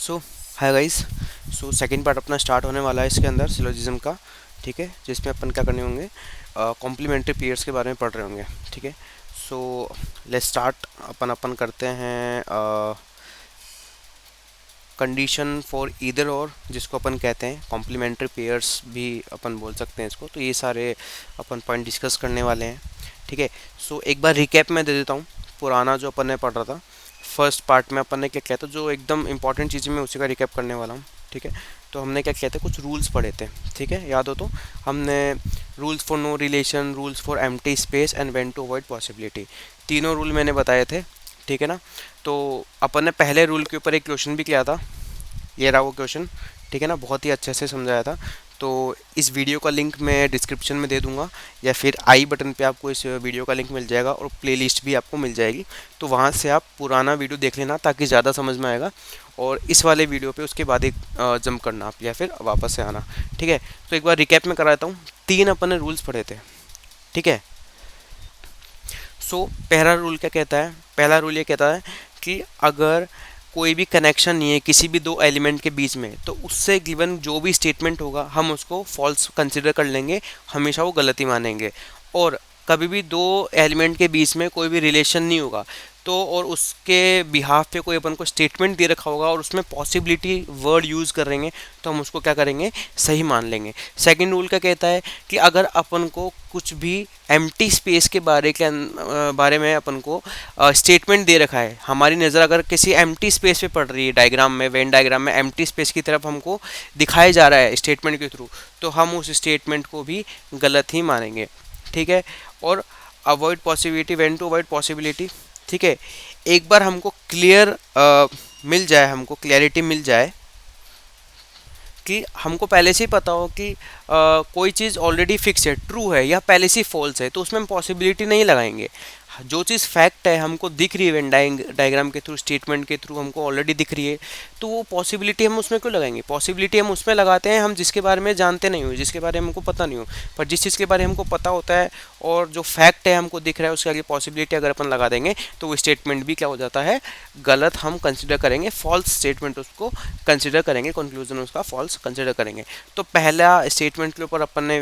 सो hi guys. So second part अपना start होने वाला है इसके अंदर सिलोजिज्म का। ठीक है, जिसमें अपन क्या करने होंगे, कॉम्प्लीमेंट्री पेयर्स के बारे में पढ़ रहे होंगे। ठीक है, सो लेट्स स्टार्ट। अपन अपन करते हैं कंडीशन फॉर ईदर और, जिसको अपन कहते हैं कॉम्प्लीमेंट्री पेयर्स भी अपन बोल सकते हैं इसको। तो ये सारे अपन पॉइंट डिस्कस करने वाले हैं। ठीक है, सो एक बार रिकैप में दे देता हूँ पुराना जो अपन ने पढ़ रहा था। फर्स्ट पार्ट में अपन ने क्या किया था, जो एकदम इंपॉर्टेंट चीज़ें मैं उसी का रिकैप करने वाला हूँ। ठीक है, तो हमने क्या किया था, कुछ रूल्स पढ़े थे। ठीक है, याद हो तो हमने rules for no relation, rules for empty space and when to avoid possibility, तीनों रूल मैंने बताए थे। ठीक है ना, तो अपन ने पहले रूल के ऊपर एक क्वेश्चन भी किया था, ये रहा वो क्वेश्चन। ठीक है ना, बहुत ही अच्छे से समझाया था। तो इस वीडियो का लिंक मैं डिस्क्रिप्शन में दे दूंगा, या फिर आई बटन पे आपको इस वीडियो का लिंक मिल जाएगा, और प्लेलिस्ट भी आपको मिल जाएगी। तो वहाँ से आप पुराना वीडियो देख लेना ताकि ज़्यादा समझ में आएगा, और इस वाले वीडियो पे उसके बाद एक जंप करना आप, या फिर वापस से आना। ठीक है, तो एक बार रिकैप में कराता हूँ। तीन अपन ने रूल्स पढ़े थे। ठीक है, सो पहला रूल क्या कहता है, पहला रूल ये कहता है कि अगर कोई भी कनेक्शन नहीं है किसी भी दो एलिमेंट के बीच में, तो उससे गिवन जो भी स्टेटमेंट होगा हम उसको फॉल्स कंसिडर कर लेंगे, हमेशा वो गलती मानेंगे। और कभी भी दो एलिमेंट के बीच में कोई भी रिलेशन नहीं होगा, तो और उसके बिहाफ पे कोई अपन को स्टेटमेंट दे रखा होगा और उसमें पॉसिबिलिटी वर्ड यूज़ करेंगे, तो हम उसको क्या करेंगे, सही मान लेंगे। सेकंड रूल क्या कहता है कि अगर अपन को कुछ भी एम्प्टी स्पेस के बारे में अपन को स्टेटमेंट दे रखा है, हमारी नज़र अगर किसी एम्प्टी स्पेस पे पड़ रही है, डायग्राम में, वेन डायग्राम में एम्प्टी स्पेस की तरफ हमको दिखाया जा रहा है स्टेटमेंट के थ्रू, तो हम उस स्टेटमेंट को भी गलत ही मानेंगे। ठीक है, और avoid possibility, when to avoid possibility. ठीक है, एक बार हमको क्लियर मिल जाए, हमको क्लैरिटी मिल जाए कि हमको पहले से ही पता हो कि कोई चीज़ ऑलरेडी फिक्स है, ट्रू है, या पहले से ही फॉल्स है, तो उसमें हम पॉसिबिलिटी नहीं लगाएंगे। जो चीज़ फैक्ट है, हमको दिख रही है वेन डायग्राम के थ्रू, स्टेटमेंट के थ्रू हमको ऑलरेडी दिख रही है, तो वो पॉसिबिलिटी हम उसमें क्यों लगाएंगे। पॉसिबिलिटी हम उसमें लगाते हैं हम जिसके बारे में जानते नहीं हो, जिसके बारे में हमको पता नहीं हो। पर जिस चीज़ के बारे में हमको पता होता है और जो फैक्ट है हमको दिख रहा है, उसके आगे पॉसिबिलिटी अगर अपन लगा देंगे, तो वो स्टेटमेंट भी क्या हो जाता है, गलत हम कंसिडर करेंगे, फॉल्स स्टेटमेंट उसको कंसिडर करेंगे, कंक्लूजन उसका फॉल्स कंसिडर करेंगे। तो पहला स्टेटमेंट के ऊपर अपन ने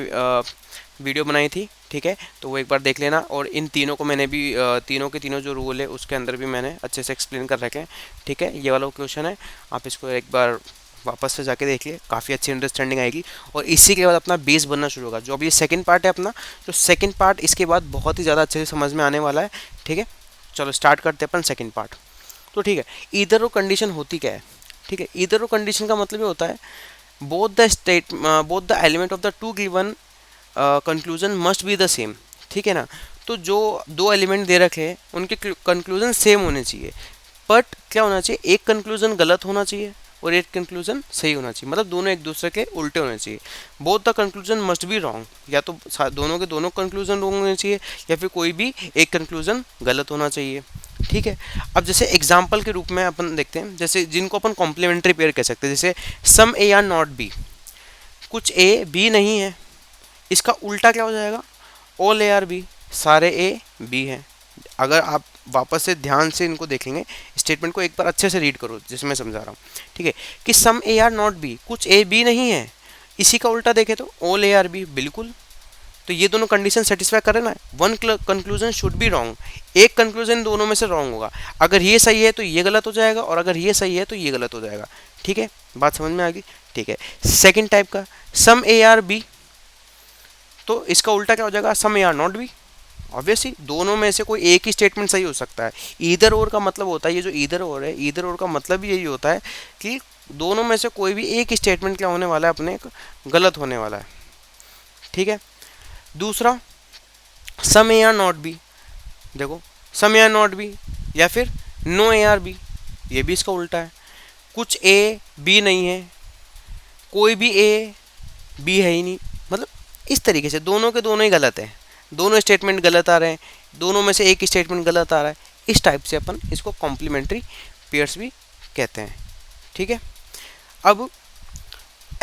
वीडियो बनाई थी। ठीक है, तो वो एक बार देख लेना, और इन तीनों को मैंने भी तीनों के तीनों जो रूल है उसके अंदर भी मैंने अच्छे से एक्सप्लेन कर रखे हैं। ठीक है, ये वाला क्वेश्चन है, आप इसको एक बार वापस से जाके देखिए, काफ़ी अच्छी अंडरस्टैंडिंग आएगी, और इसी के बाद अपना बेस बनना शुरू होगा। जो अभी ये सेकंड पार्ट है अपना, तो सेकंड पार्ट इसके बाद बहुत ही ज़्यादा अच्छे से समझ में आने वाला है। ठीक है, चलो स्टार्ट करते हैं अपन सेकंड पार्ट। तो ठीक है, ईदर और कंडीशन होती क्या है। ठीक है, ईदर और कंडीशन का मतलब ये होता है both the element of the two given conclusion must be the same. ठीक है ना, तो जो दो एलिमेंट दे रखे हैं उनके कंक्लूजन सेम होने चाहिए, बट क्या होना चाहिए, एक कंक्लूजन गलत होना चाहिए और एक कंक्लूजन सही होना चाहिए, मतलब दोनों एक दूसरे के उल्टे होने चाहिए। Both the conclusion must be wrong, या तो दोनों के दोनों कंक्लूजन रॉन्ग होने चाहिए, या फिर कोई भी एक कंक्लूजन गलत होना चाहिए। ठीक है, अब जैसे एग्जाम्पल के रूप में अपन देखते हैं, जैसे जिनको अपन कॉम्प्लीमेंट्री पेयर कह सकते हैं, जैसे सम ए आर नॉट बी, कुछ ए बी नहीं है, इसका उल्टा क्या हो जाएगा, ऑल ए आर बी, सारे ए बी हैं। अगर आप वापस से ध्यान से इनको देखेंगे, स्टेटमेंट को एक बार अच्छे से रीड करो जिसमें मैं समझा रहा हूँ। ठीक है, कि सम ए आर नॉट बी, कुछ ए बी नहीं है, इसी का उल्टा देखें तो ऑल ए आर बी, बिल्कुल। तो ये दोनों कंडीशन सेटिस्फाई करे ना, one conclusion should be wrong, एक कंक्लूजन दोनों में से रॉन्ग होगा। अगर ये सही है तो ये गलत हो जाएगा, और अगर ये सही है तो ये गलत हो जाएगा। ठीक है, बात समझ में आ गई। ठीक है, सेकेंड टाइप का सम ए आर बी, तो इसका उल्टा क्या हो जाएगा, some A are not B. Obviously दोनों में से कोई एक ही स्टेटमेंट सही हो सकता है। ईदर और का मतलब होता है, ये जो ईदर और है, ईदर और का मतलब भी यही होता है कि दोनों में से कोई भी एक स्टेटमेंट क्या होने वाला है, अपने गलत होने वाला है। ठीक है, दूसरा सम ए आर नॉट बी, देखो सम ए आर नॉट बी या फिर नो ए आर बी, ये भी इसका उल्टा है। कुछ ए बी नहीं है, कोई भी ए बी है ही नहीं, मतलब इस तरीके से दोनों के दोनों ही गलत है, दोनों स्टेटमेंट गलत आ रहे हैं, दोनों में से एक स्टेटमेंट गलत आ रहा है। इस टाइप से अपन इसको कॉम्प्लीमेंट्री पेयर्स भी कहते हैं। ठीक है, अब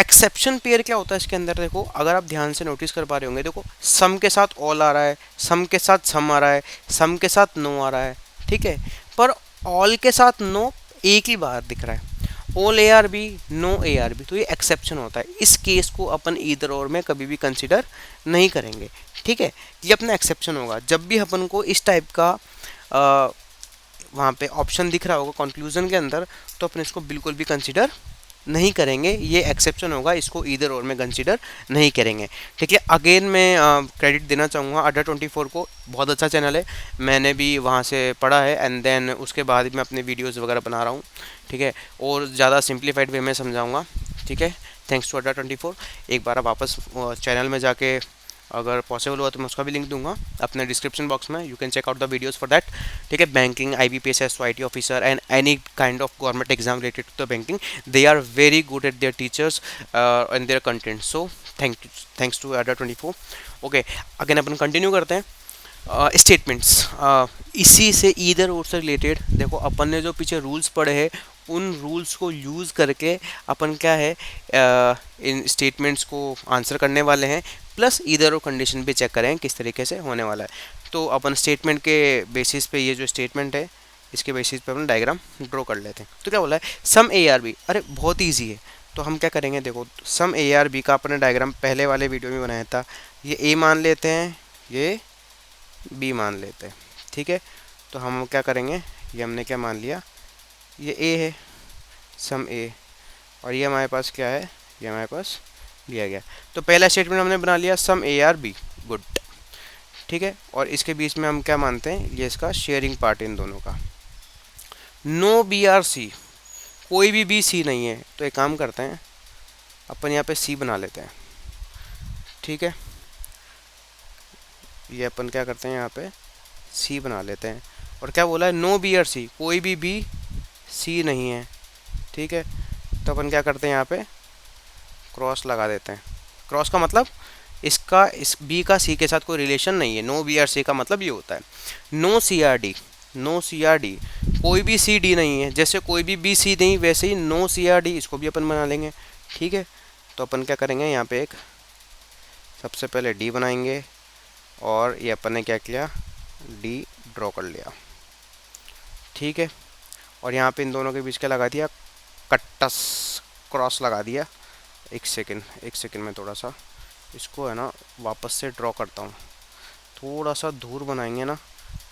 एक्सेप्शन पेयर क्या होता है इसके अंदर, देखो अगर आप ध्यान से नोटिस कर पा रहे होंगे, देखो सम के साथ ऑल आ रहा है, सम के साथ सम आ रहा है, सम के साथ नो आ रहा है। ठीक है, पर ऑल के साथ नो एक ही बार दिख रहा है, all A are B, no A are B, तो ये एक्सेप्शन होता है। इस केस को अपन ईदर और में कभी भी कंसिडर नहीं करेंगे, ठीक है। ये अपना एक्सेप्शन होगा। जब भी अपन को इस टाइप का वहाँ पे ऑप्शन दिख रहा होगा कंक्लूजन के अंदर, तो अपन इसको बिल्कुल भी कंसिडर नहीं करेंगे, ये एक्सेप्शन होगा, इसको ईदर और में कंसिडर नहीं करेंगे, ठीक है। अगेन मैं क्रेडिट देना चाहूँगा Adda24 को, बहुत अच्छा चैनल है, मैंने भी वहाँ से पढ़ा है एंड देन उसके बाद मैं अपने वीडियोस वगैरह बना रहा हूँ, ठीक है, और ज़्यादा सिंप्लीफाइड वे में समझाऊँगा, ठीक है। Thanks to Adda24। एक बार आप वापस चैनल में जाके अगर पॉसिबल हुआ तो मैं उसका भी लिंक दूंगा अपने डिस्क्रिप्शन बॉक्स में, you can check out the videos for that, ठीक है। Banking, IBPS, SYT officer and any kind of government exam related to the banking, they are very good at their teachers and their content, so thanks to Adda24। Okay, again अपन continue करते हैं। Statements इसी से either और से related, देखो अपन ने जो पीछे रूल्स पढ़े हैं उन रूल्स को यूज़ करके अपन क्या है इन स्टेटमेंट्स को आंसर करने वाले हैं, प्लस ईदर और कंडीशन भी चेक करें किस तरीके से होने वाला है। तो अपन स्टेटमेंट के बेसिस पे, ये जो स्टेटमेंट है इसके बेसिस पे अपन डायग्राम ड्रॉ कर लेते हैं। तो क्या बोला है, सम ए आर बी, अरे बहुत ईजी है। तो हम क्या करेंगे, देखो सम ए आर बी का अपने डायग्राम पहले वाले वीडियो में बनाया था, ये ए मान लेते हैं, ये बी मान लेते हैं, ठीक है। तो हम क्या करेंगे, ये हमने क्या मान लिया, ये ए है, सम ए, और ये हमारे पास क्या है, ये हमारे पास दिया गया। तो पहला स्टेटमेंट हमने बना लिया, सम ए आर बी, गुड, ठीक है। और इसके बीच में हम क्या मानते हैं, ये इसका शेयरिंग पार्ट इन दोनों का। नो बी आर सी, कोई भी बी सी नहीं है, तो एक काम करते हैं अपन यहाँ पे सी बना लेते हैं, ठीक है। ये अपन क्या करते हैं, यहाँ पे सी बना लेते हैं। और क्या बोला है, नो बी आर सी, कोई भी बी सी नहीं है, ठीक है। तो अपन क्या करते हैं, यहाँ पे क्रॉस लगा देते हैं। क्रॉस का मतलब इसका, इस बी का सी के साथ कोई रिलेशन नहीं है। नो बी आर सी का मतलब ये होता है। No C R D, no C R D, कोई भी सी डी नहीं है, जैसे कोई भी बी सी नहीं वैसे ही नो सी आर डी, इसको भी अपन बना लेंगे, ठीक है। तो अपन क्या करेंगे, यहाँ पे एक सबसे पहले डी बनाएंगे, और ये अपन ने क्या किया, डी ड्रॉ कर लिया, ठीक है। और यहाँ पे इन दोनों के बीच क्या लगा दिया, कट्टस क्रॉस लगा दिया। एक सेकंड में थोड़ा सा इसको है ना वापस से ड्रॉ करता हूँ, थोड़ा सा दूर बनाएंगे ना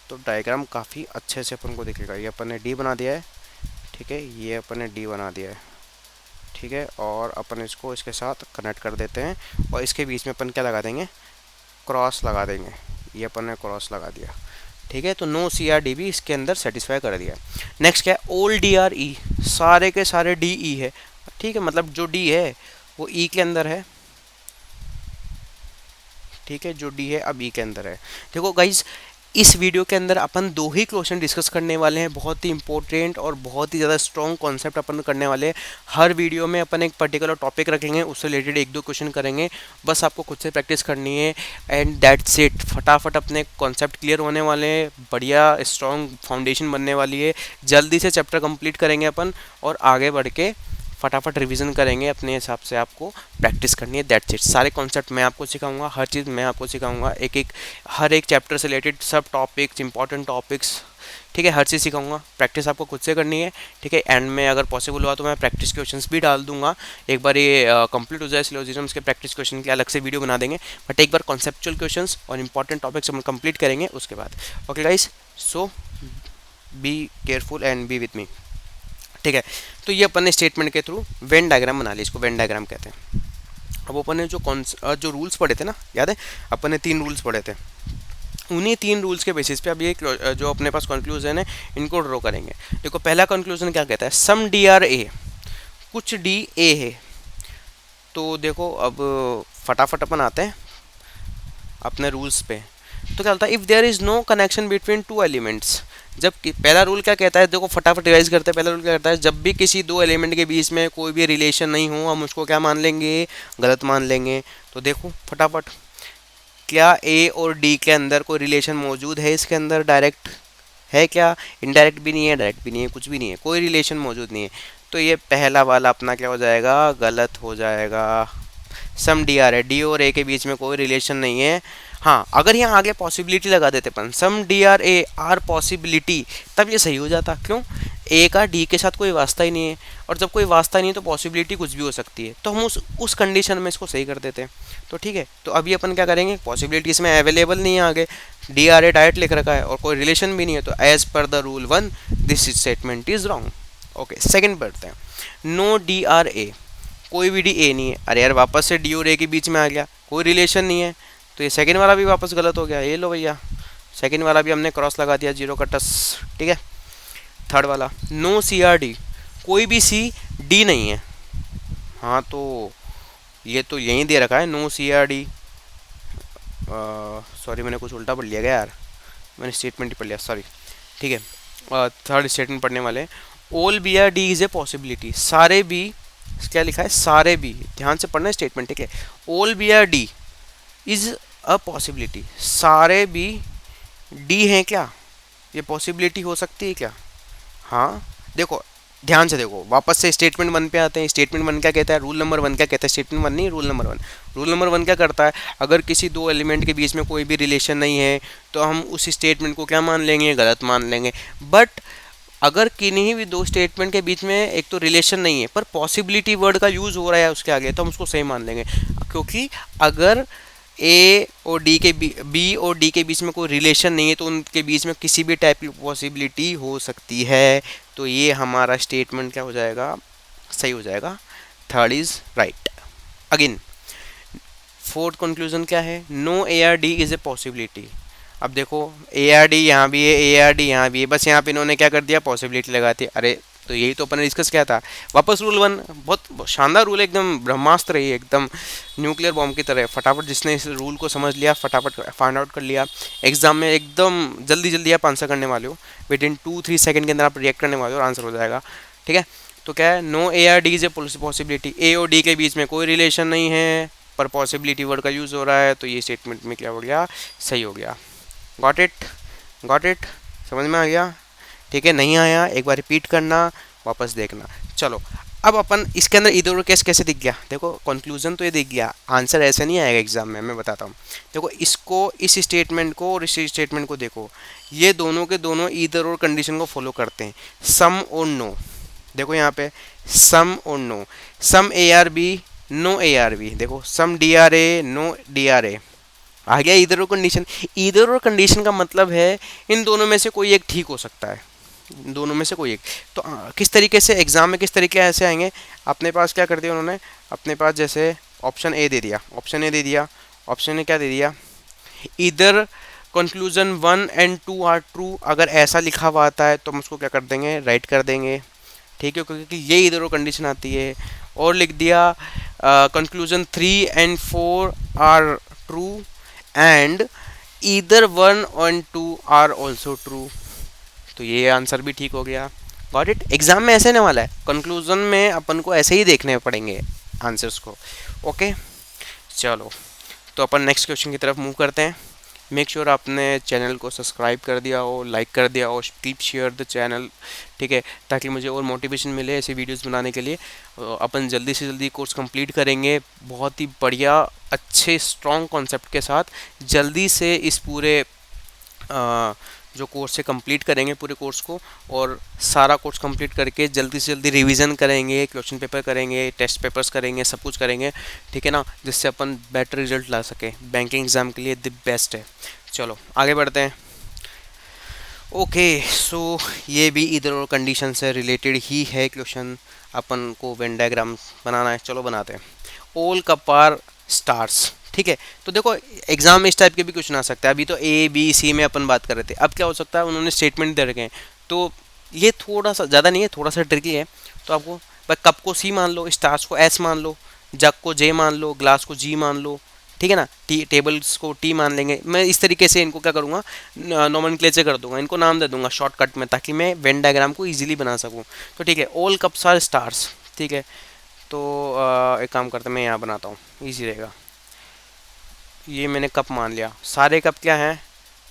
तो डायग्राम काफ़ी अच्छे से अपन को दिखेगा। ये अपन ने डी बना दिया है, ठीक है, ये अपन ने डी बना दिया है, ठीक है। और अपन इसको इसके साथ कनेक्ट कर देते हैं, और इसके बीच में अपन क्या लगा देंगे, क्रॉस लगा देंगे। ये अपन ने क्रॉस लगा दिया, ठीक है। तो नो सी आर डी भी इसके अंदर सेटिस्फाई कर दिया। नेक्स्ट क्या है, ओल डी आर ई, सारे के सारे डी ई है, ठीक है, मतलब जो डी है वो ई के अंदर है, ठीक है, जो डी है अब ई के अंदर है। देखो गाइज, इस वीडियो के अंदर अपन दो ही क्वेश्चन डिस्कस करने वाले हैं, बहुत ही इंपॉर्टेंट और बहुत ही ज़्यादा स्ट्रॉन्ग कॉन्सेप्ट अपन करने वाले हैं। हर वीडियो में अपन एक पर्टिकुलर टॉपिक रखेंगे, उससे रिलेटेड एक दो क्वेश्चन करेंगे, बस आपको खुद से प्रैक्टिस करनी है एंड दैट्स इट। फटाफट अपने कॉन्सेप्ट क्लियर होने वाले हैं, बढ़िया स्ट्रॉन्ग फाउंडेशन बनने वाली है। जल्दी से चैप्टर कंप्लीट करेंगे अपन और आगे बढ़ के फटाफट रिवीजन करेंगे, अपने हिसाब से आपको प्रैक्टिस करनी है, दैट्स इट। सारे कॉन्सेप्ट मैं आपको सिखाऊंगा, हर चीज़ मैं आपको सिखाऊंगा, हर एक चैप्टर से रिलेटेड सब टॉपिक्स, इंपॉर्टेंट टॉपिक्स, ठीक है, हर चीज़ सिखाऊंगा। प्रैक्टिस आपको खुद से करनी है, ठीक है। एंड में अगर पॉसिबल हुआ तो मैं प्रैक्टिस क्वेश्चंस भी डाल दूंगा। एक बार ये कंप्लीट हो जाए सिलोजिज्म के प्रैक्टिस क्वेश्चन के अलग से वीडियो बना देंगे, बट एक बार कॉन्सेप्चुअल क्वेश्चंस और इंपॉर्टेंट टॉपिक्स हम कंप्लीट करेंगे उसके बाद। Okay guys, so be careful and B with me, ठीक है। तो ये अपन ने स्टेटमेंट के थ्रू वेन डायग्राम बना लिया, इसको वेन डायग्राम कहते हैं। अब अपन ने जो रूल्स पढ़े थे ना, याद है अपन ने 3 रूल्स पढ़े थे, उन्हीं 3 रूल्स के बेसिस पे अब ये जो अपने पास कंक्लूजन है इनको ड्रॉ करेंगे। देखो पहला कंक्लूजन क्या कहता है, सम डी आर ए, कुछ डी ए है। तो देखो अब फटाफट अपन आते हैं अपने रूल्स पे। तो क्या होता है, if there is no connection between two elements, जब पहला रूल क्या कहता है, देखो फटाफट रिवाइज करते हैं। पहला रूल क्या कहता है, जब भी किसी दो एलिमेंट के बीच में कोई भी रिलेशन नहीं हो हम उसको क्या मान लेंगे, गलत मान लेंगे। तो देखो फटाफट, क्या ए और डी के अंदर कोई रिलेशन मौजूद है, इसके अंदर डायरेक्ट है क्या, इनडायरेक्ट भी नहीं है, डायरेक्ट भी नहीं है, कुछ भी नहीं है, कोई रिलेशन मौजूद नहीं है। तो ये पहला वाला अपना क्या हो जाएगा, गलत हो जाएगा। सम डी आर है, डी और ए के बीच में कोई रिलेशन नहीं है। हाँ, अगर यहाँ आगे पॉसिबिलिटी लगा देते अपन, some D are A are possibility, तब ये सही हो जाता। क्यों, ए का डी के साथ कोई वास्ता ही नहीं है, और जब कोई वास्ता नहीं है तो पॉसिबिलिटी कुछ भी हो सकती है, तो हम उस कंडीशन में इसको सही कर देते हैं। तो ठीक है, तो अभी अपन क्या करेंगे, पॉसिबिलिटी इसमें अवेलेबल नहीं है, आगे डी आर ए डायरेक्ट लिख रखा है और कोई रिलेशन भी नहीं है, तो as per the rule 1 this statement is wrong. Okay, second पढ़ते हैं, नो डी आर ए, कोई भी डी ए नहीं है। अरे यार वापस से डी और ए के बीच में आ गया, कोई रिलेशन नहीं है, तो ये सेकंड वाला भी वापस गलत हो गया। ये लो भैया, सेकंड वाला भी हमने क्रॉस लगा दिया, जीरो का टस, ठीक है। थर्ड वाला, नो सी आर डी, कोई भी सी डी नहीं है। हाँ तो ये तो यहीं दे रखा है, no C R D, sorry मैंने कुछ उल्टा पढ़ लिया गया यार, मैंने स्टेटमेंट ही पढ़ लिया, सॉरी, ठीक है। थर्ड स्टेटमेंट पढ़ने वाले, all B are D is a possibility, सारे बी, क्या लिखा है, सारे बी, ध्यान से पढ़ना स्टेटमेंट, ठीक है। All B are D is a possibility, सारे बी डी हैं क्या, ये पॉसिबिलिटी हो सकती है क्या? हाँ देखो, ध्यान से देखो, वापस से स्टेटमेंट 1 पे आते हैं। स्टेटमेंट 1 क्या कहता है, रूल नंबर 1 क्या कहता है, स्टेटमेंट 1 नहीं, रूल नंबर 1। रूल नंबर 1 क्या करता है, अगर किसी दो एलिमेंट के बीच में कोई भी रिलेशन नहीं है तो हम उस स्टेटमेंट को क्या मान लेंगे, गलत मान लेंगे। बट अगर किन्हीं भी दो स्टेटमेंट के बीच में एक तो रिलेशन नहीं है पर पॉसिबिलिटी वर्ड का यूज़ हो रहा है उसके आगे, तो हम उसको सही मान लेंगे, क्योंकि अगर ए और डी के बी और डी के बीच में कोई रिलेशन नहीं है तो उनके बीच में किसी भी टाइप की पॉसिबिलिटी हो सकती है। तो ये हमारा स्टेटमेंट क्या हो जाएगा, सही हो जाएगा, third is right. Again fourth conclusion क्या है, no A are D is a possibility. अब देखो ए आर डी यहाँ भी है, ए आर डी यहाँ भी है, बस यहाँ पे इन्होंने क्या कर दिया, पॉसिबिलिटी लगाती है। अरे तो यही तो अपन ने डिस्कस किया था। वापस रूल 1, बहुत शानदार रूल है, एकदम ब्रह्मास्त्र है, एकदम न्यूक्लियर बॉम्ब की तरह। फटाफट जिसने इस रूल को समझ लिया, फटाफट फाइंड आउट कर लिया, एग्जाम में एकदम जल्दी जल्दी आप आंसर करने वाले हो, विद इन 2-3 सेकंड के अंदर आप रिएक्ट करने वाले हो और आंसर हो जाएगा, ठीक है। तो क्या है, no A are D is a possibility, A और डी के बीच में कोई रिलेशन नहीं है पर पॉसिबिलिटी वर्ड का यूज़ हो रहा है, तो ये स्टेटमेंट में क्या हो गया, सही हो गया। गॉट इट, गॉट इट, समझ में आ गया, ठीक है। नहीं आया एक बार रिपीट करना, वापस देखना। चलो अब अपन इसके अंदर इधर केस कैसे दिख गया, देखो कंक्लूजन तो ये दिख गया, आंसर ऐसे नहीं आएगा एग्जाम में, मैं बताता हूँ। देखो इसको, इस स्टेटमेंट को और इस स्टेटमेंट को देखो, ये दोनों के दोनों इधर और कंडीशन को फॉलो करते हैं, सम और नो। देखो यहाँ पे सम और no, some A are B, no A are B, देखो some D are A, no D are A, आ गया इधर और कंडीशन। इधर और कंडीशन का मतलब है इन दोनों में से कोई एक ठीक हो सकता है, दोनों में से कोई एक। तो किस तरीके से एग्जाम में किस तरीके ऐसे आएंगे, अपने पास क्या कर दिया उन्होंने, अपने पास जैसे ऑप्शन ए दे दिया, ऑप्शन ए दे दिया, ऑप्शन ए क्या दे दिया, इधर कंक्लूजन 1 and 2 आर ट्रू, अगर ऐसा लिखा हुआ आता है तो हम उसको क्या कर देंगे, राइट कर देंगे, ठीक है, क्योंकि ये इधर और कंडीशन आती है। और लिख दिया conclusion 3 and 4 are true and either 1 and 2 are also true, तो ये आंसर भी ठीक हो गया। Got it. एग्जाम में ऐसे नहीं वाला है, कंक्लूजन में अपन को ऐसे ही देखने पड़ेंगे आंसर्स को। ओके चलो, तो अपन नेक्स्ट क्वेश्चन की तरफ मूव करते हैं। मेक श्योर आपने चैनल को सब्सक्राइब कर दिया हो, लाइक कर दिया हो, कीप शेयर द चैनल, ठीक है, ताकि मुझे और मोटिवेशन मिले ऐसे वीडियोस बनाने के लिए। अपन जल्दी से जल्दी कोर्स कंप्लीट करेंगे, बहुत ही बढ़िया अच्छे स्ट्रॉन्ग कॉन्सेप्ट के साथ। जल्दी से इस पूरे जो कोर्स है कंप्लीट करेंगे पूरे कोर्स को, और सारा कोर्स कंप्लीट करके जल्दी से जल्दी रिवीजन करेंगे, क्वेश्चन पेपर करेंगे, टेस्ट पेपर्स करेंगे, सब कुछ करेंगे, ठीक है ना, जिससे अपन बेटर रिजल्ट ला सके। बैंकिंग एग्ज़ाम के लिए द बेस्ट है। चलो आगे बढ़ते हैं। ओके सो ये भी इधर और कंडीशन से रिलेटेड ही है क्वेश्चन, अपन को वेन डायग्राम बनाना है, चलो बनाते हैं। ऑल कप आर स्टार्स, ठीक है, तो देखो एग्जाम में इस टाइप के भी क्वेश्चन आ सकता है। अभी तो ए बी सी में अपन बात कर रहे थे, अब क्या हो सकता है, उन्होंने स्टेटमेंट दे रखे हैं, तो ये थोड़ा सा ज़्यादा नहीं है, थोड़ा सा ट्रिकी है। तो आपको भाई कप को सी मान लो, स्टार्स को एस मान लो, जग को जे मान लो, ग्लास को जी मान लो, ठीक है ना, टेबल्स को टी मान लेंगे। मैं इस तरीके से इनको क्या करूँगा, नोमेनक्लेचर कर दूंगा, इनको नाम दे दूंगा शॉर्टकट में, ताकि मैं वेन डायग्राम को ईजिली बना सकूँ। तो ठीक है, ऑल कप्स आर स्टार्स, ठीक है, तो एक काम करते हैं, मैं यहाँ बनाता हूँ, ईजी रहेगा। ये मैंने कप मान लिया, सारे कप क्या हैं,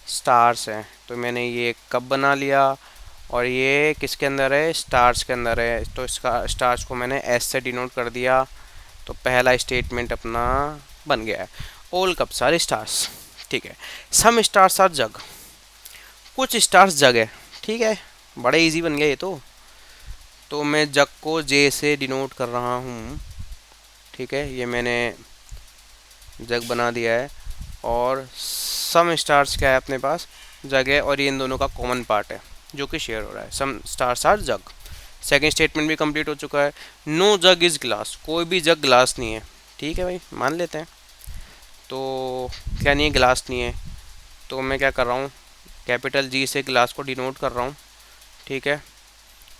स्टार्स हैं, तो मैंने ये कप बना लिया, और ये किसके अंदर है, स्टार्स के अंदर है, तो इसका स्टार्स को मैंने एस से डिनोट कर दिया। तो पहला स्टेटमेंट अपना बन गया है, ऑल कप्स आर स्टार्स, ठीक है। सम स्टार्स आर जग, कुछ स्टार्स जग है, ठीक है, बड़े इजी बन गया ये तो। तो मैं जग को जे से डिनोट कर रहा हूँ। ठीक है, ये मैंने जग बना दिया है। और सम स्टार्स क्या है अपने पास, जग है, और ये इन दोनों का कॉमन पार्ट है जो कि शेयर हो रहा है। Some stars are jug. Second statement भी कंप्लीट हो चुका है। नो जग इज़ ग्लास, कोई भी जग ग्लास नहीं है। ठीक है भाई, मान लेते हैं। तो क्या नहीं है, ग्लास नहीं है। तो मैं क्या कर रहा हूँ, कैपिटल जी से ग्लास को डिनोट कर रहा हूँ। ठीक है,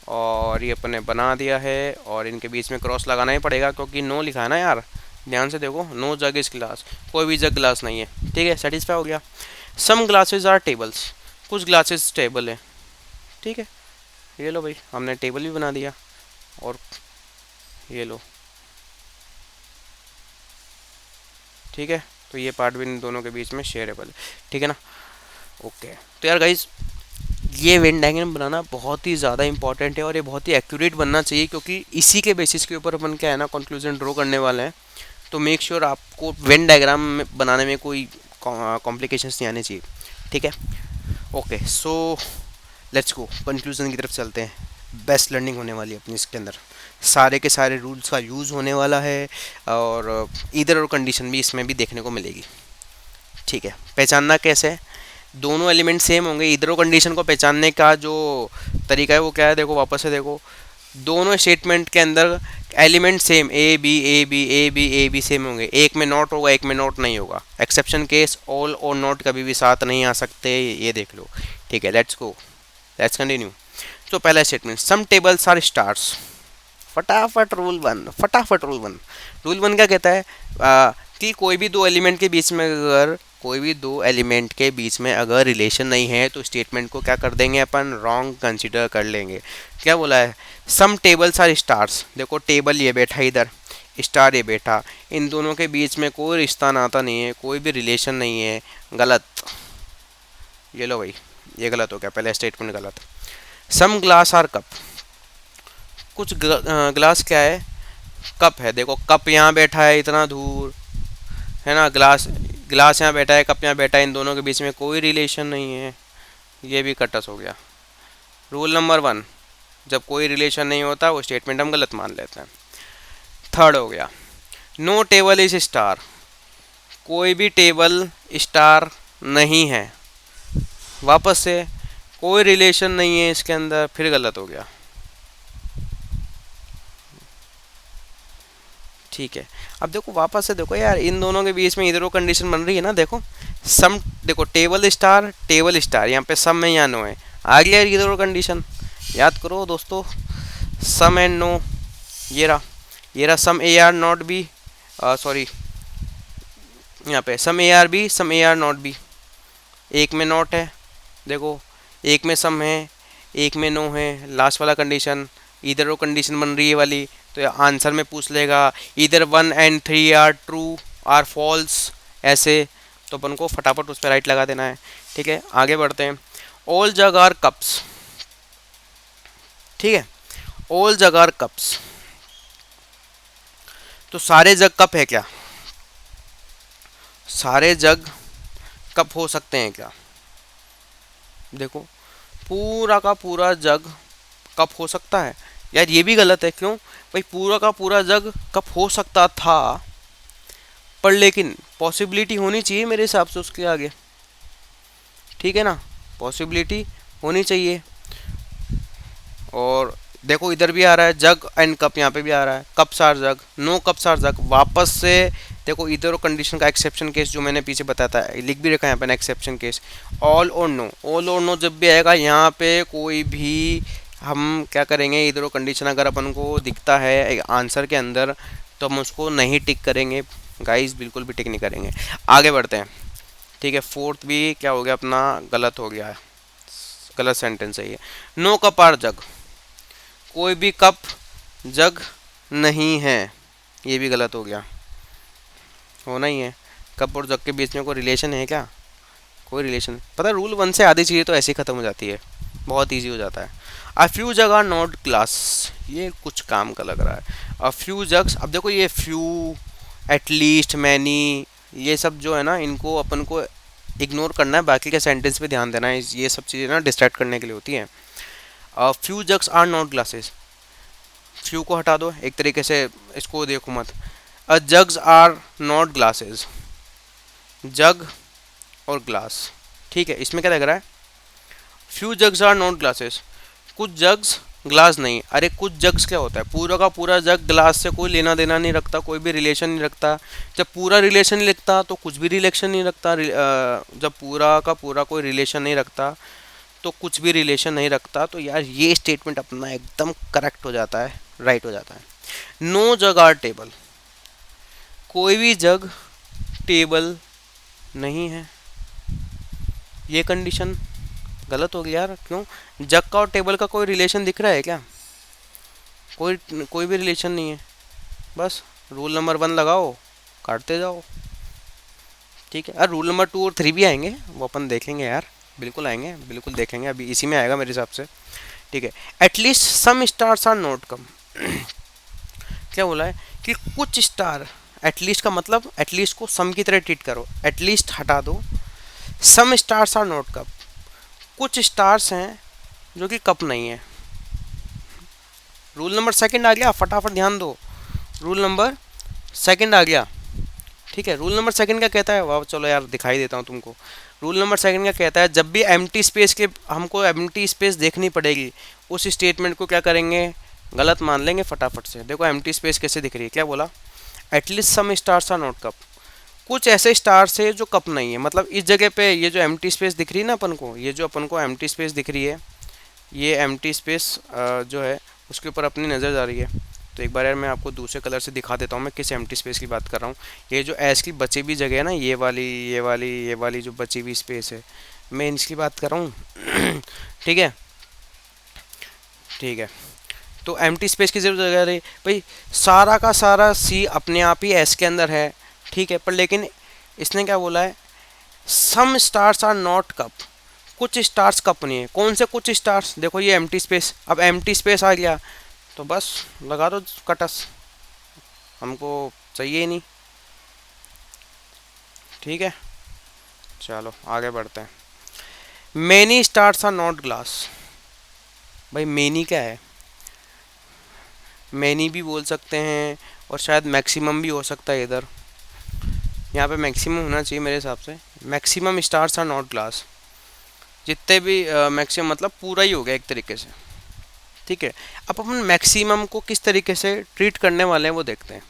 और ये अपने बना दिया है, और इनके बीच में क्रॉस लगाना ही पड़ेगा क्योंकि नो लिखा है ना यार, ध्यान से देखो। नो जग इज ग्लास, कोई भी जग ग्लास नहीं है। ठीक है, सेटिस्फाई हो गया। सम ग्लासेस आर टेबल्स, कुछ ग्लासेस टेबल है। ठीक है, ये लो भाई, हमने टेबल भी बना दिया। और ये लो, ठीक है, तो ये पार्ट भी इन दोनों के बीच में शेयरेबल है। ठीक है ना। ओके, तो यार गाइज, ये वेन डायग्राम बनाना बहुत ही ज़्यादा इंपॉर्टेंट है और ये बहुत ही एक्यूरेट बनना चाहिए, क्योंकि इसी के बेसिस के ऊपर अपन क्या है ना कंक्लूजन ड्रॉ करने वाले हैं। तो मेक श्योर आपको वेन डायग्राम बनाने में कोई कॉम्प्लिकेशंस नहीं आने चाहिए। ठीक है, okay, so let's go conclusion की तरफ चलते हैं। बेस्ट लर्निंग होने वाली है अपनी इसके अंदर, सारे के सारे रूल्स का यूज़ होने वाला है, और इधर और कंडीशन भी इसमें भी देखने को मिलेगी। ठीक है, पहचानना कैसे है, दोनों एलिमेंट सेम होंगे। इधरों कंडीशन को पहचानने का जो तरीका है वो क्या है, देखो वापस से देखो, दोनों स्टेटमेंट के अंदर element same, A B A B A B A B same होंगे। एक में नॉट होगा, एक में नॉट नहीं होगा। एक्सेप्शन केस ऑल और नॉट कभी भी साथ नहीं आ सकते, ये देख लो। ठीक है, लेट्स गो, लेट्स कंटिन्यू। तो पहला statement, some tables are stars. फटाफट रूल वन, फटाफट रूल वन। रूल वन क्या कहता है, कि कोई भी दो एलिमेंट के बीच में अगर रिलेशन नहीं है तो स्टेटमेंट को क्या कर देंगे अपन, रॉन्ग कंसिडर कर लेंगे। क्या बोला है, सम टेबल्स आर स्टार्स। देखो टेबल ये बैठा इधर, स्टार ये बैठा, इन दोनों के बीच में कोई रिश्ता नाता नहीं है, कोई भी रिलेशन नहीं है। गलत, ये लो भाई, ये गलत हो गया, पहले स्टेटमेंट गलत। सम ग्लास आर कप, कुछ ग्लास क्या है, कप है। देखो कप यहाँ बैठा है इतना दूर, है ना, ग्लास ग्लास यहाँ बैठा है, कप यहाँ बैठा है, इन दोनों के बीच में कोई रिलेशन नहीं है। ये भी कटस हो गया। रूल नंबर वन, जब कोई रिलेशन नहीं होता वो स्टेटमेंट हम गलत मान लेते हैं। थर्ड हो गया, नो टेबल इज स्टार, कोई भी टेबल स्टार नहीं है। वापस से, कोई रिलेशन नहीं है इसके अंदर, फिर गलत हो गया। ठीक है, अब देखो वापस से देखो यार, इन दोनों के बीच में इधर वो कंडीशन बन रही है ना, देखो सम, देखो टेबल स्टार, यहाँ पे सम है या नो है, आ गया इधर वो कंडीशन। याद करो दोस्तों, सम एंड नो, ये रहा some A are not B, sorry, यहाँ पे some A are B, some A are not B. एक में नॉट है, देखो एक में सम है, एक में नो है, लास्ट वाला कंडीशन, इधर वो कंडीशन बन रही है वाली, तो आंसर में पूछ लेगा इधर 1 and 3 are true or false, ऐसे। तो अपन को फटाफट उस पर राइट लगा देना है। ठीक है, आगे बढ़ते हैं। ऑल जग आर कप्स, ठीक है, ऑल जग आर कप्स, तो सारे जग कप है क्या, सारे जग कप हो सकते हैं क्या। देखो पूरा का पूरा जग कप हो सकता है यार, ये भी गलत है। क्यों भाई, पूरा का पूरा जग कप हो सकता था, पर लेकिन पॉसिबिलिटी होनी चाहिए मेरे हिसाब से उसके आगे। ठीक है ना, पॉसिबिलिटी होनी चाहिए। और देखो इधर भी आ रहा है जग एंड कप, यहाँ पे भी आ रहा है cups are jug, no cups are jug. वापस से देखो इधर कंडीशन का एक्सेप्शन केस जो मैंने पीछे बताया था, लिख भी रखा है यहाँ पे एक्सेप्शन केस। ऑल और नो, ऑल और नो जब भी आएगा यहाँ पे कोई भी, हम क्या करेंगे, इधर कंडीशन अगर अपन को दिखता है आंसर के अंदर तो हम उसको नहीं टिक करेंगे गाइस, बिल्कुल भी टिक नहीं करेंगे। आगे बढ़ते हैं। ठीक है, फोर्थ भी क्या हो गया अपना, गलत हो गया है, गलत सेंटेंस है ये। नो कप आर जग, कोई भी कप जग नहीं है, ये भी गलत हो गया। होना ही है, कप और जग के बीच में कोई रिलेशन है क्या, कोई रिलेशन, पता है रूल वन से आधी चीज़ें तो ऐसे ही ख़त्म हो जाती है, बहुत ईजी हो जाता है। A few jug are not glass, ये कुछ काम का लग रहा है। अ फ्यू जग्स, अब देखो ये फ्यू, एटलीस्ट, मैनी, ये सब जो है ना, इनको अपन को इग्नोर करना है, बाकी के सेंटेंस पे ध्यान देना है। ये सब चीज़ें ना डिस्ट्रैक्ट करने के लिए होती हैं। Few jugs are not glasses, few को हटा दो एक तरीके से, इसको देखो मत। A jugs are not glasses, jug और ग्लास, ठीक है, इसमें क्या लग रहा है, few jugs are not glasses, कुछ जग्स ग्लास नहीं। अरे कुछ जग्स क्या होता है, पूरा का पूरा जग ग्लास से कोई लेना देना नहीं रखता, कोई भी रिलेशन नहीं रखता। जब पूरा रिलेशन नहीं रखता तो कुछ भी रिलेशन नहीं रखता, जब पूरा का पूरा कोई रिलेशन नहीं रखता तो कुछ भी रिलेशन नहीं रखता। तो यार ये स्टेटमेंट अपना एकदम करेक्ट हो जाता है, राइट हो जाता है। नो जग आर टेबल, कोई भी जग टेबल नहीं है, ये कंडीशन गलत हो गया यार। क्यों, जग का और टेबल का कोई रिलेशन दिख रहा है क्या, कोई कोई भी रिलेशन नहीं है। बस रूल नंबर 1 लगाओ, काटते जाओ, ठीक है। और रूल नंबर 2 और 3 भी आएंगे, वो अपन देखेंगे यार, बिल्कुल आएंगे, बिल्कुल देखेंगे, अभी इसी में आएगा मेरे हिसाब से, ठीक है। At least some stars are not cup, क्या बोला है कि कुछ स्टार, एटलीस्ट का मतलब एटलीस्ट को सम की तरह ट्रीट करो, एटलीस्ट हटा दो, सम स्टार्स आर नॉट कप, कुछ स्टार्स हैं जो कि कप नहीं है। रूल नंबर 2 आ गया, फटाफट ध्यान दो, रूल नंबर 2 आ गया, ठीक है। रूल नंबर 2 क्या कहता है, वाह चलो यार दिखाई देता हूँ तुमको। रूल नंबर 2 क्या कहता है, जब भी एम्प्टी स्पेस के हमको एम्प्टी स्पेस देखनी पड़ेगी, उस स्टेटमेंट को क्या करेंगे, गलत मान लेंगे फटाफट से। देखो एम्प्टी स्पेस कैसे दिख रही है, क्या बोला, at least some stars are not cup, कुछ ऐसे स्टार्स है जो कप नहीं है। मतलब इस जगह पे ये जो एम्प्टी स्पेस दिख रही है ना अपन को, ये जो अपन को एम्प्टी स्पेस दिख रही है, ये एम्प्टी स्पेस जो है उसके ऊपर अपनी नज़र जा रही है। तो एक बार यार मैं आपको दूसरे कलर से दिखा देता हूँ मैं किस एम्प्टी स्पेस की बात कर रहा हूँ। ये जो एस की बची हुई जगह है ना, ये वाली जो बची हुई स्पेस है, मैं इसकी बात कर रहा हूँ ठीक है, ठीक है। तो एम्प्टी स्पेस की जरूरत जगह रही भाई, सारा का सारा सी अपने आप ही एस के अंदर है, ठीक है। पर लेकिन इसने क्या बोला है, some stars are not cup, कुछ स्टार्स कप नहीं है। कौन से कुछ स्टार्स, देखो ये एम्प्टी स्पेस, अब एम्प्टी स्पेस आ गया तो बस लगा दो कटस, हमको चाहिए ही नहीं, ठीक है। चलो आगे बढ़ते हैं। Many stars are not glass, भाई मैनी क्या है, मैनी भी बोल सकते हैं और शायद मैक्सिमम भी हो सकता है इधर, यहाँ पे मैक्सिमम होना चाहिए मेरे हिसाब से। Maximum stars are not glass, जितने भी मैक्सिमम मतलब पूरा ही हो गया एक तरीके से, ठीक है। अब अपन मैक्सिमम को किस तरीके से ट्रीट करने वाले हैं वो देखते हैं।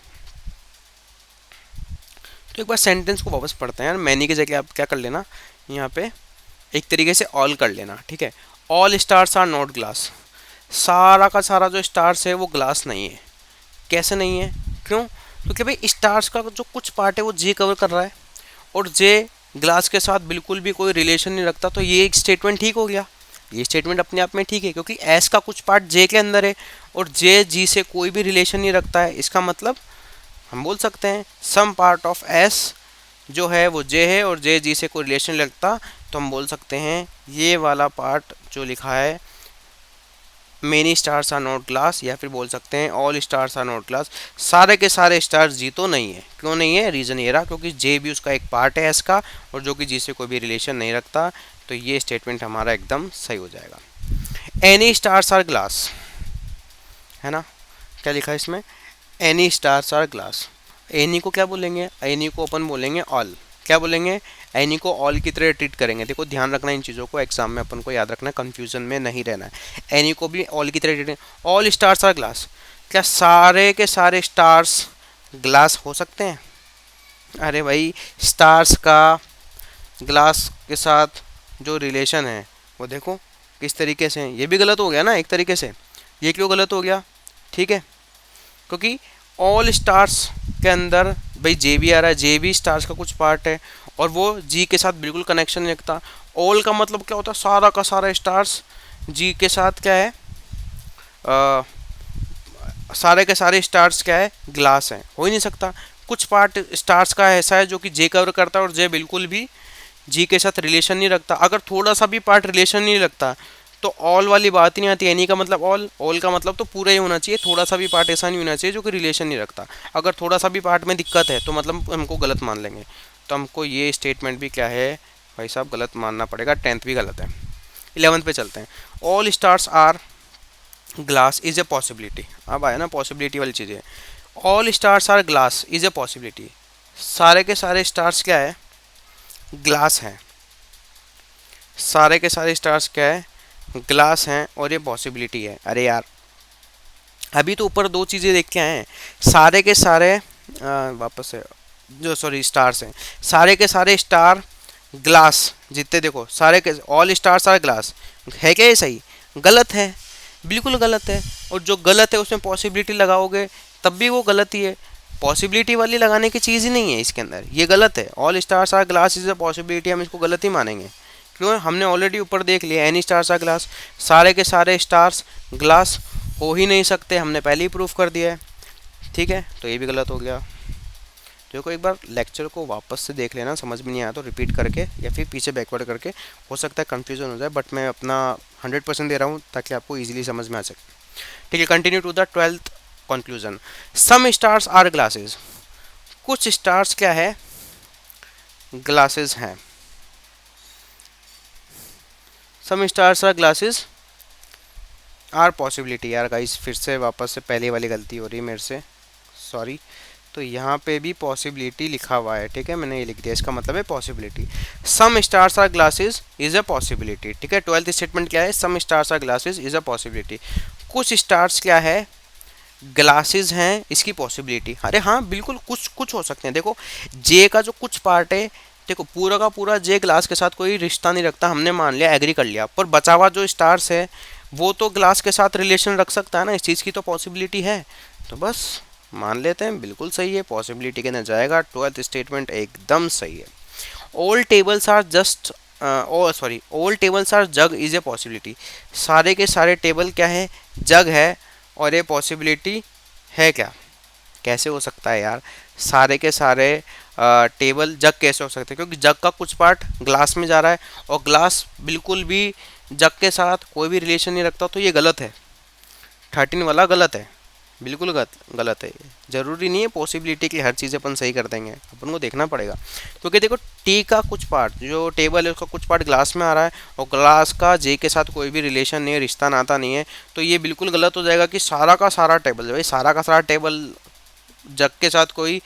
तो एक बार सेंटेंस को वापस पढ़ते हैं यार, मैनी की जगह आप क्या कर लेना, यहाँ पे एक तरीके से ऑल कर लेना, ठीक है। All stars are not glass, सारा का सारा जो स्टार्स है वो ग्लास नहीं है। कैसे नहीं है, क्यों, क्योंकि भाई स्टार्स का जो कुछ पार्ट है वो जे कवर कर रहा है और जे ग्लास के साथ बिल्कुल भी कोई रिलेशन नहीं रखता। तो ये एक स्टेटमेंट ठीक हो गया, ये स्टेटमेंट अपने आप में ठीक है, क्योंकि एस का कुछ पार्ट जे के अंदर है और जे जी से कोई भी रिलेशन नहीं रखता है। इसका मतलब हम बोल सकते हैं सम पार्ट ऑफ एस जो है वो जे है और जे जी से कोई रिलेशन नहीं रखता। तो हम बोल सकते हैं ये वाला पार्ट जो लिखा है many stars are not glass, या फिर बोल सकते हैं all stars are not glass, सारे के सारे स्टार्स जी तो नहीं है। क्यों नहीं है, रीज़न ये रहा क्योंकि जे भी उसका एक पार्ट है एस का और जो कि जी से कोई भी रिलेशन नहीं रखता। तो ये स्टेटमेंट हमारा एकदम सही हो जाएगा। एनी स्टार्स आर ग्लास, है ना, क्या लिखा है इसमें, any stars are glass. Any को क्या बोलेंगे, एनी को अपन बोलेंगे ऑल, क्या बोलेंगे, एनी को ऑल की तरह ट्रीट करेंगे। देखो ध्यान रखना इन चीज़ों को, एग्जाम में अपन को याद रखना है, कंफ्यूजन में नहीं रहना है। एनी को भी ऑल की तरह treat, all stars are glass, क्या सारे के सारे स्टार्स ग्लास हो सकते हैं। अरे भाई स्टार्स का ग्लास के साथ जो रिलेशन है वो देखो किस तरीके से है। ये भी गलत हो गया ना एक तरीके से, ये क्यों गलत हो गया, ठीक है, क्योंकि ऑल स्टार्स के अंदर भाई जे भी आ रहा है, जे भी स्टार्स का कुछ पार्ट है और वो जी के साथ बिल्कुल कनेक्शन नहीं रखता। ऑल का मतलब क्या होता है, सारा का सारा स्टार्स जी के साथ क्या है, सारे के सारे स्टार्स क्या है, ग्लास है, हो ही नहीं सकता। कुछ पार्ट स्टार्स का ऐसा है जो कि जे कवर करता है और जे बिल्कुल भी जी के साथ रिलेशन नहीं रखता। अगर थोड़ा सा भी पार्ट रिलेशन नहीं रखता तो ऑल वाली बात ही नहीं आती। एनी का मतलब ऑल, ऑल का मतलब तो पूरा ही होना चाहिए, थोड़ा सा भी पार्ट ऐसा नहीं होना चाहिए जो कि रिलेशन नहीं रखता। अगर थोड़ा सा भी पार्ट में दिक्कत है तो मतलब हमको गलत मान लेंगे। तो हमको ये स्टेटमेंट भी क्या है भाई साहब गलत मानना पड़ेगा। 10th भी गलत है। 11th पे चलते हैं। All stars are glass is a possibility. अब आया ना पॉसिबिलिटी वाली चीज़ें। All stars are glass is a possibility. सारे के सारे स्टार्स क्या है, ग्लास हैं। सारे के सारे स्टार्स क्या है, ग्लास हैं और ये पॉसिबिलिटी है। अरे यार अभी तो ऊपर दो चीज़ें देख के आए हैं। सारे के सारे वापस से जो सॉरी स्टार्स हैं, सारे के सारे स्टार ग्लास जितने देखो सारे के ऑल स्टार्स आर ग्लास, है क्या ये सही? गलत है, बिल्कुल गलत है। और जो गलत है उसमें पॉसिबिलिटी लगाओगे तब भी वो गलत ही है। पॉसिबिलिटी वाली लगाने की चीज़ ही नहीं है इसके अंदर, ये गलत है। All stars are glass is a possibility, हम इसको गलत ही मानेंगे। क्यों? हमने ऑलरेडी ऊपर देख लिया एनी स्टार्स आर ग्लास, सारे के सारे स्टार्स ग्लास हो ही नहीं सकते, हमने पहले ही प्रूफ कर दिया है। ठीक है, तो ये भी गलत हो गया। देखो एक बार लेक्चर को वापस से देख लेना, समझ में नहीं आया तो रिपीट करके या फिर पीछे बैकवर्ड करके, हो सकता है कन्फ्यूजन हो जाए, बट मैं अपना 100% दे रहा हूँ ताकि आपको ईजिली समझ में आ सके। ठीक है, continue to the 12th conclusion. Some stars are glasses, कुछ स्टार्स क्या है, ग्लासेस हैं। Some stars are glasses are possibility. यार गाइस फिर से वापस से पहले वाली गलती हो रही है मेरे से, सॉरी। तो यहाँ पे भी पॉसिबिलिटी लिखा हुआ है, ठीक है, मैंने ये लिख दिया, इसका मतलब है possibility. Some stars are glasses is a possibility. ठीक है, 12th स्टेटमेंट क्या है, some stars are glasses is a possibility. कुछ स्टार्स क्या है, ग्लासेस हैं, इसकी पॉसिबिलिटी। अरे हाँ बिल्कुल, कुछ कुछ हो सकते हैं। देखो जे का जो कुछ पार्ट है, देखो पूरा का पूरा जे ग्लास के साथ कोई रिश्ता नहीं रखता, हमने मान लिया, एग्री कर लिया, पर बचा हुआ जो स्टार्स है वो तो ग्लास के साथ रिलेशन रख सकता है ना, इस चीज़ की तो पॉसिबिलिटी है। तो बस मान लेते हैं, बिल्कुल सही है, पॉसिबिलिटी के अंदर जाएगा। 12th स्टेटमेंट एकदम सही है। All tables are just all tables are jug is a possibility. सारे के सारे टेबल क्या है, जग है, और ये पॉसिबिलिटी है क्या? कैसे हो सकता है यार, सारे के सारे टेबल जग कैसे हो सकते हैं? क्योंकि जग का कुछ पार्ट ग्लास में जा रहा है और ग्लास बिल्कुल भी जग के साथ कोई भी रिलेशन नहीं रखता, तो ये गलत है। 13 वाला गलत है, बिल्कुल गलत है। ज़रूरी नहीं है पॉसिबिलिटी की हर चीज़ अपन सही कर देंगे, अपन को देखना पड़ेगा। क्योंकि देखो टी का कुछ पार्ट जो टेबल है उसका कुछ पार्ट ग्लास में आ रहा है और ग्लास का जे के साथ कोई भी रिलेशन नहीं है, रिश्ता नाता नहीं है, तो ये बिल्कुल गलत हो जाएगा कि सारा का सारा टेबल, भाई सारा का सारा टेबल जग के साथ कोई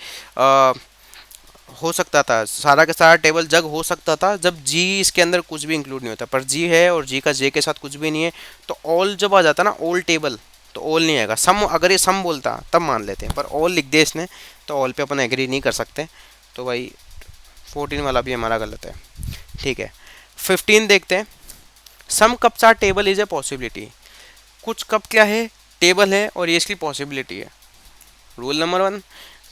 हो सकता था, सारा का सारा टेबल जग हो सकता था जब जी इसके अंदर कुछ भी इंक्लूड नहीं होता, पर जी है और जी का जे के साथ कुछ भी नहीं है, तो ऑल जब आ जाता ना, ऑल टेबल, तो ऑल नहीं आएगा। सम अगर ये सम बोलता तब मान लेते हैं, पर ऑल लिख दे इसने, तो ऑल पे अपन एग्री नहीं कर सकते। तो भाई 14 वाला भी हमारा गलत है। ठीक है, 15 देखते हैं। Some cups are table is a possibility. कुछ कप क्या है, टेबल है और ये इसकी पॉसिबिलिटी है। रूल नंबर 1,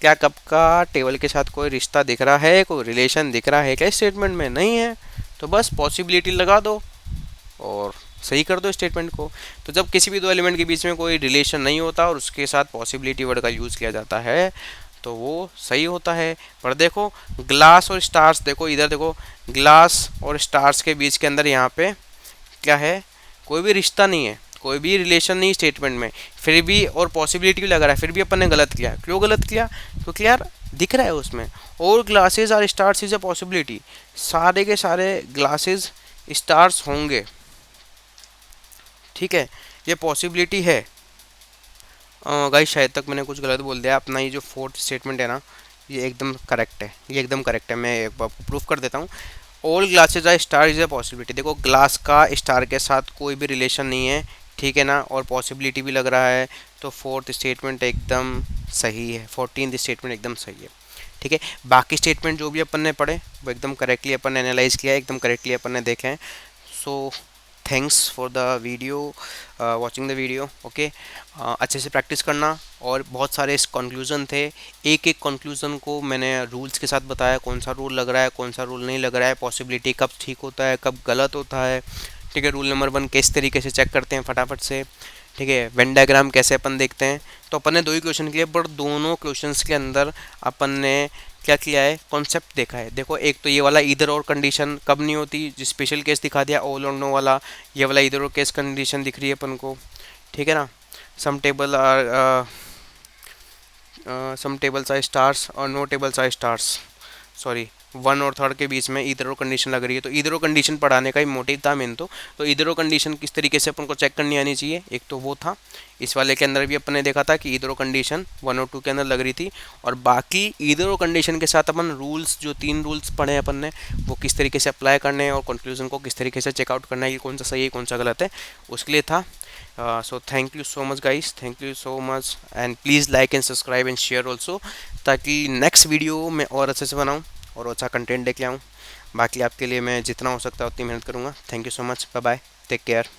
क्या कप का टेबल के साथ कोई रिश्ता दिख रहा है, कोई रिलेशन दिख रहा है क्या स्टेटमेंट में? नहीं है, तो बस पॉसिबिलिटी लगा दो और सही कर दो स्टेटमेंट को। तो जब किसी भी दो एलिमेंट के बीच में कोई रिलेशन नहीं होता और उसके साथ पॉसिबिलिटी वर्ड का यूज़ किया जाता है तो वो सही होता है। पर देखो ग्लास और स्टार्स, देखो इधर देखो, ग्लास और स्टार्स के बीच के अंदर यहाँ पे क्या है, कोई भी रिश्ता नहीं है, कोई भी रिलेशन नहीं स्टेटमेंट में, फिर भी और पॉसिबिलिटी भी लग रहा है, फिर भी अपन ने गलत किया। क्यों गलत किया? क्योंकि यार दिख रहा है उसमें और ग्लासेस और स्टार्स इज अ पॉसिबिलिटी, सारे के सारे ग्लासेस स्टार्स होंगे। ठीक है, ये पॉसिबिलिटी है। गाइस शायद तक मैंने कुछ गलत बोल दिया, अपना ये जो 4th स्टेटमेंट है ना, ये एकदम करेक्ट है, ये एकदम करेक्ट है। मैं एक बार प्रूफ कर देता हूँ। All glasses are star is a possibility. देखो ग्लास का स्टार के साथ कोई भी रिलेशन नहीं है, ठीक है ना, और पॉसिबिलिटी भी लग रहा है, तो 4th स्टेटमेंट एकदम सही है, 14th स्टेटमेंट एकदम सही है। ठीक है, बाकी स्टेटमेंट जो भी अपन ने पढ़े वो एकदम करेक्टली अपन ने एनालाइज किया है, एकदम करेक्टली अपन ने देखे हैं। So thanks for the video, watching the video. Okay, अच्छे से प्रैक्टिस करना। और बहुत सारे इस कंक्लूज़न थे, एक एक कंक्लूज़न को मैंने रूल्स के साथ बताया, कौन सा रूल लग रहा है, कौन सा रूल नहीं लग रहा है, पॉसिबिलिटी कब ठीक होता है, कब गलत होता है। ठीक है, रूल नंबर 1 किस तरीके से चेक करते हैं फटाफट से। ठीक है, वेन डायग्राम कैसे अपन देखते हैं। तो अपन ने 2 ही क्वेश्चन किए, बट दोनों क्वेश्चंस के अंदर अपन ने क्या किया है, कॉन्सेप्ट देखा है। देखो एक तो ये वाला इधर और कंडीशन कब नहीं होती, जो स्पेशल केस दिखा दिया ऑल और नो वाला, ये वाला इधर और केस कंडीशन दिख रही है अपन को। ठीक है ना, सम टेबल्स आर स्टार्स और no tables are stars, sorry one और थर्ड के बीच में ईदर और कंडीशन लग रही है, तो ईदर और कंडीशन पढ़ाने का ही मोटिव था मेन तो ईदर और कंडीशन किस तरीके से अपन को चेक करनी आनी चाहिए, एक तो वो था। इस वाले के अंदर भी अपन ने देखा था कि ईदर और कंडीशन 1 और 2 के अंदर लग रही थी, और बाकी ईदर और कंडीशन के साथ अपन रूल्स, जो 3 रूल्स पढ़े हैं अपन ने, वो किस तरीके से अप्लाई करने हैं और कंक्लूजन को किस तरीके से चेकआउट करना है कि कौन सा सही है कौन सा गलत है, उसके लिए था। So thank you so much guys, thank you so much, and please like and subscribe and share also, ताकि नेक्स्ट वीडियो मैं और अच्छे से बनाऊँ और अच्छा कंटेंट लेके आऊँ। बाकी आपके लिए मैं जितना हो सकता है उतनी मेहनत करूँगा। Thank you so much, bye bye, take care.